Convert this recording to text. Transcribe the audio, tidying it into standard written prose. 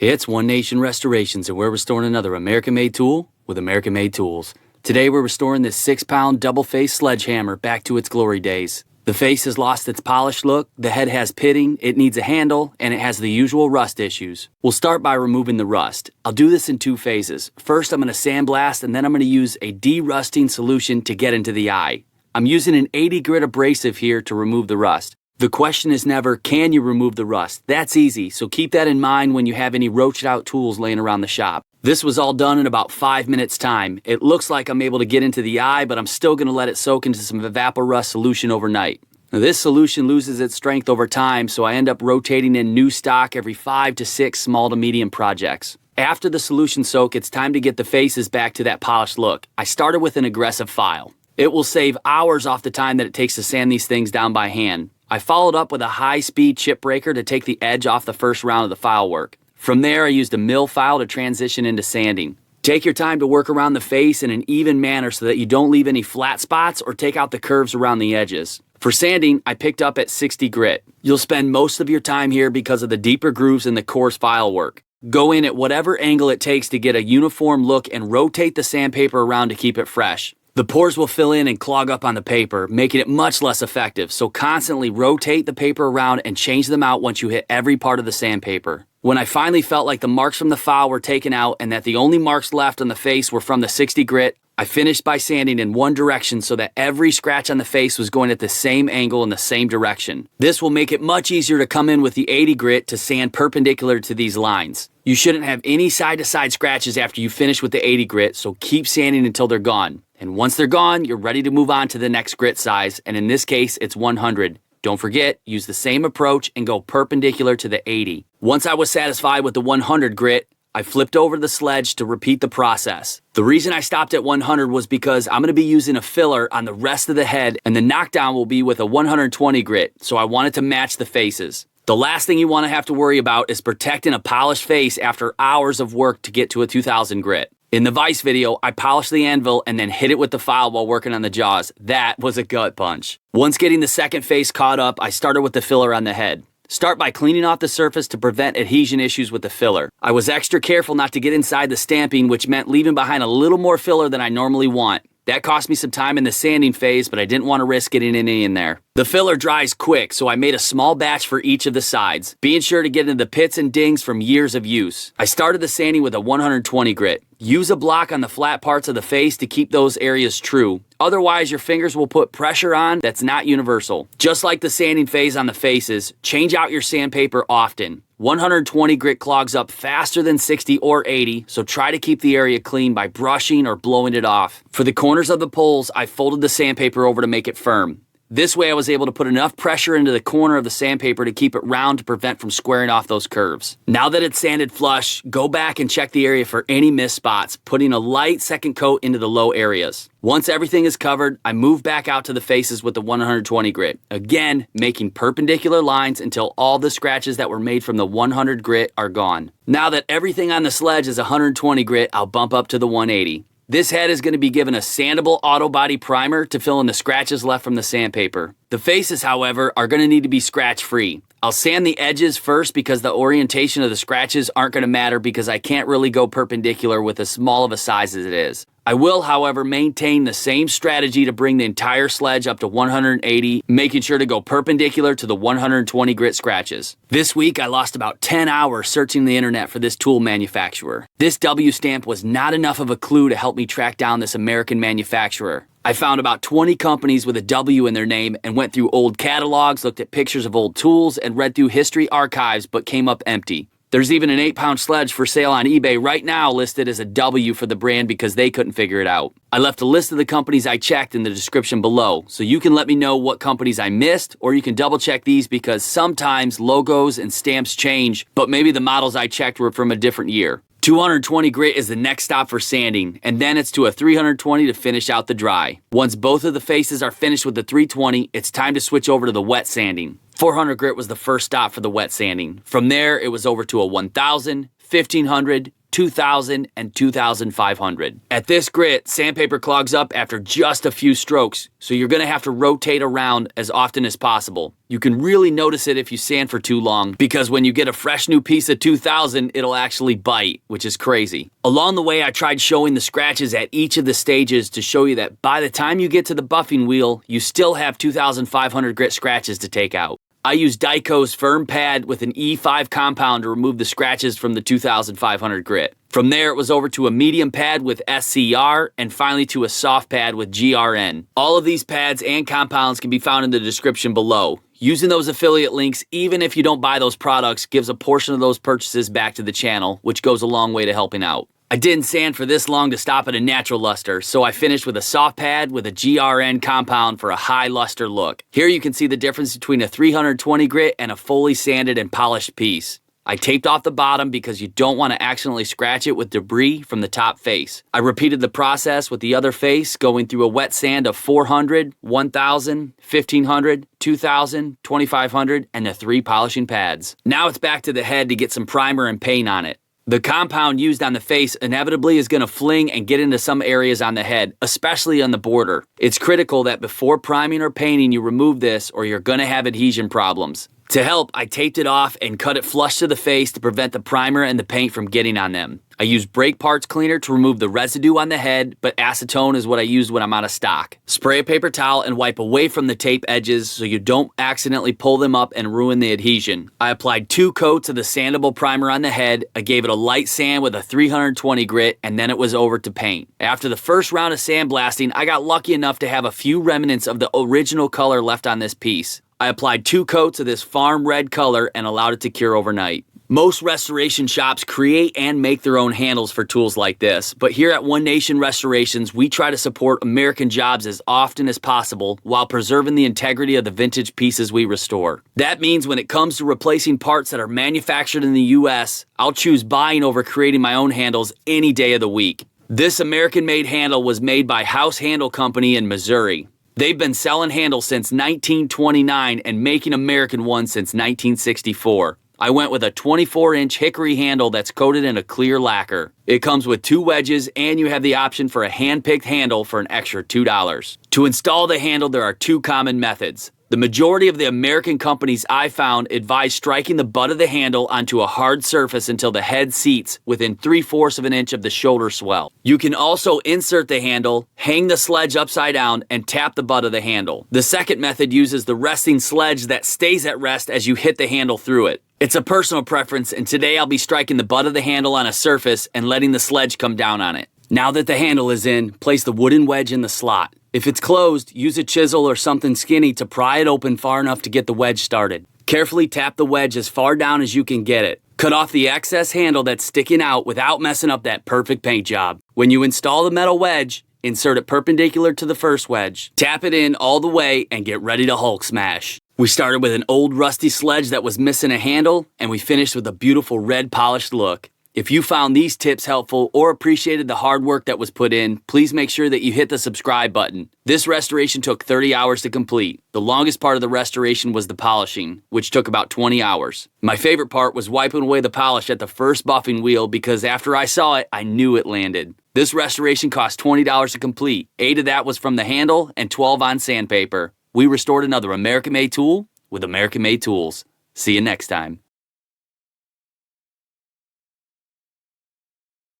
It's One Nation Restorations, and we're restoring another American-made tool with American-made tools. Today we're restoring this 6-pound double-face sledgehammer back to its glory days. The face has lost its polished look, the head has pitting, it needs a handle, and it has the usual rust issues. We'll start by removing the rust. I'll do this in 2 phases. First, I'm going to sandblast, and then I'm going to use a de-rusting solution to get into the eye. I'm using an 80 grit abrasive here to remove the rust. The question is never, can you remove the rust? That's easy, so keep that in mind when you have any roached out tools laying around the shop. This was all done in about 5 minutes time. It looks like I'm able to get into the eye, but I'm still going to let it soak into some evaporust solution overnight. Now, this solution loses its strength over time, so I end up rotating in new stock every 5 to 6 small to medium projects. After the solution soak, it's time to get the faces back to that polished look. I started with an aggressive file. It will save hours off the time that it takes to sand these things down by hand. I followed up with a high-speed chip breaker to take the edge off the first round of the file work. From there, I used a mill file to transition into sanding. Take your time to work around the face in an even manner so that you don't leave any flat spots or take out the curves around the edges. For sanding, I picked up at 60 grit. You'll spend most of your time here because of the deeper grooves in the coarse file work. Go in at whatever angle it takes to get a uniform look and rotate the sandpaper around to keep it fresh. The pores will fill in and clog up on the paper, making it much less effective, so constantly rotate the paper around and change them out once you hit every part of the sandpaper. When I finally felt like the marks from the file were taken out and that the only marks left on the face were from the 60 grit, I finished by sanding in one direction so that every scratch on the face was going at the same angle in the same direction. This will make it much easier to come in with the 80 grit to sand perpendicular to these lines. You shouldn't have any side-to-side scratches after you finish with the 80 grit, so keep sanding until they're gone. And once they're gone, you're ready to move on to the next grit size, and in this case, it's 100. Don't forget, use the same approach and go perpendicular to the 80. Once I was satisfied with the 100 grit, I flipped over the Sledge to repeat the process. The reason I stopped at 100 was because I'm going to be using a filler on the rest of the head, and the knockdown will be with a 120 grit, so I wanted to match the faces. The last thing you want to have to worry about is protecting a polished face after hours of work to get to a 2000 grit. In the Vice video, I polished the anvil and then hit it with the file while working on the jaws. That was a gut punch. Once getting the second face caught up, I started with the filler on the head. Start by cleaning off the surface to prevent adhesion issues with the filler. I was extra careful not to get inside the stamping, which meant leaving behind a little more filler than I normally want. That cost me some time in the sanding phase, but I didn't want to risk getting any in there. The filler dries quick, so I made a small batch for each of the sides, being sure to get into the pits and dings from years of use. I started the sanding with a 120 grit. Use a block on the flat parts of the face to keep those areas true. Otherwise, your fingers will put pressure on that's not universal. Just like the sanding phase on the faces, change out your sandpaper often. 120 grit clogs up faster than 60 or 80, so try to keep the area clean by brushing or blowing it off. For the corners of the poles, I folded the sandpaper over to make it firm. This way I was able to put enough pressure into the corner of the sandpaper to keep it round to prevent from squaring off those curves. Now that it's sanded flush, go back and check the area for any missed spots, putting a light second coat into the low areas. Once everything is covered, I move back out to the faces with the 120 grit. Again, making perpendicular lines until all the scratches that were made from the 100 grit are gone. Now that everything on the Sledge is 120 grit, I'll bump up to the 180. This head is going to be given a sandable auto body primer to fill in the scratches left from the sandpaper. The faces, however, are going to need to be scratch free. I'll sand the edges first because the orientation of the scratches aren't going to matter because I can't really go perpendicular with as small of a size as it is. I will, however, maintain the same strategy to bring the entire Sledge up to 180, making sure to go perpendicular to the 120 grit scratches. This week, I lost about 10 hours searching the internet for this tool manufacturer. This W stamp was not enough of a clue to help me track down this American manufacturer. I found about 20 companies with a W in their name and went through old catalogs, looked at pictures of old tools, and read through history archives, but came up empty. There's even an 8-pound Sledge for sale on eBay right now listed as a W for the brand because they couldn't figure it out. I left a list of the companies I checked in the description below, so you can let me know what companies I missed, or you can double check these because sometimes logos and stamps change, but maybe the models I checked were from a different year. 220 grit is the next stop for sanding, and then it's to a 320 to finish out the dry. Once both of the faces are finished with the 320, it's time to switch over to the wet sanding. 400 grit was the first stop for the wet sanding. From there, it was over to a 1000, 1500, 2000, and 2500. At this grit, sandpaper clogs up after just a few strokes, so you're going to have to rotate around as often as possible. You can really notice it if you sand for too long, because when you get a fresh new piece of 2000, it'll actually bite, which is crazy. Along the way, I tried showing the scratches at each of the stages to show you that by the time you get to the buffing wheel, you still have 2500 grit scratches to take out. I used Dyco's firm pad with an E5 compound to remove the scratches from the 2500 grit. From there, it was over to a medium pad with SCR, and finally to a soft pad with GRN. All of these pads and compounds can be found in the description below. Using those affiliate links, even if you don't buy those products, gives a portion of those purchases back to the channel, which goes a long way to helping out. I didn't sand for this long to stop at a natural luster, so I finished with a soft pad with a GRN compound for a high luster look. Here you can see the difference between a 320 grit and a fully sanded and polished piece. I taped off the bottom because you don't want to accidentally scratch it with debris from the top face. I repeated the process with the other face, going through a wet sand of 400, 1000, 1500, 2000, 2500, and the 3 polishing pads. Now it's back to the head to get some primer and paint on it. The compound used on the face inevitably is going to fling and get into some areas on the head, especially on the border. It's critical that before priming or painting you remove this, or you're going to have adhesion problems. To help, I taped it off and cut it flush to the face to prevent the primer and the paint from getting on them. I used brake parts cleaner to remove the residue on the head, but acetone is what I use when I'm out of stock. Spray a paper towel and wipe away from the tape edges so you don't accidentally pull them up and ruin the adhesion. I applied 2 coats of the sandable primer on the head. I gave it a light sand with a 320 grit, and then it was over to paint. After the first round of sandblasting, I got lucky enough to have a few remnants of the original color left on this piece. I applied 2 coats of this farm red color and allowed it to cure overnight. Most restoration shops create and make their own handles for tools like this, but here at One Nation Restorations, we try to support American jobs as often as possible while preserving the integrity of the vintage pieces we restore. That means when it comes to replacing parts that are manufactured in the US, I'll choose buying over creating my own handles any day of the week. This American-made handle was made by House Handle Company in Missouri. They've been selling handles since 1929 and making American ones since 1964. I went with a 24-inch hickory handle that's coated in a clear lacquer. It comes with 2 wedges, and you have the option for a hand-picked handle for an extra $2. To install the handle, there are 2 common methods. The majority of the American companies I found advise striking the butt of the handle onto a hard surface until the head seats within 3/4 of an inch of the shoulder swell. You can also insert the handle, hang the sledge upside down, and tap the butt of the handle. The second method uses the resting sledge that stays at rest as you hit the handle through it. It's a personal preference, and today I'll be striking the butt of the handle on a surface and letting the sledge come down on it. Now that the handle is in, place the wooden wedge in the slot. If it's closed, use a chisel or something skinny to pry it open far enough to get the wedge started. Carefully tap the wedge as far down as you can get it. Cut off the excess handle that's sticking out without messing up that perfect paint job. When you install the metal wedge, insert it perpendicular to the first wedge. Tap it in all the way and get ready to Hulk smash. We started with an old rusty sledge that was missing a handle, and we finished with a beautiful red polished look. If you found these tips helpful or appreciated the hard work that was put in, please make sure that you hit the subscribe button. This restoration took 30 hours to complete. The longest part of the restoration was the polishing, which took about 20 hours. My favorite part was wiping away the polish at the first buffing wheel because after I saw it, I knew it landed. This restoration cost $20 to complete. 8 of that was from the handle and 12 on sandpaper. We restored another American-made tool with American-made tools. See you next time.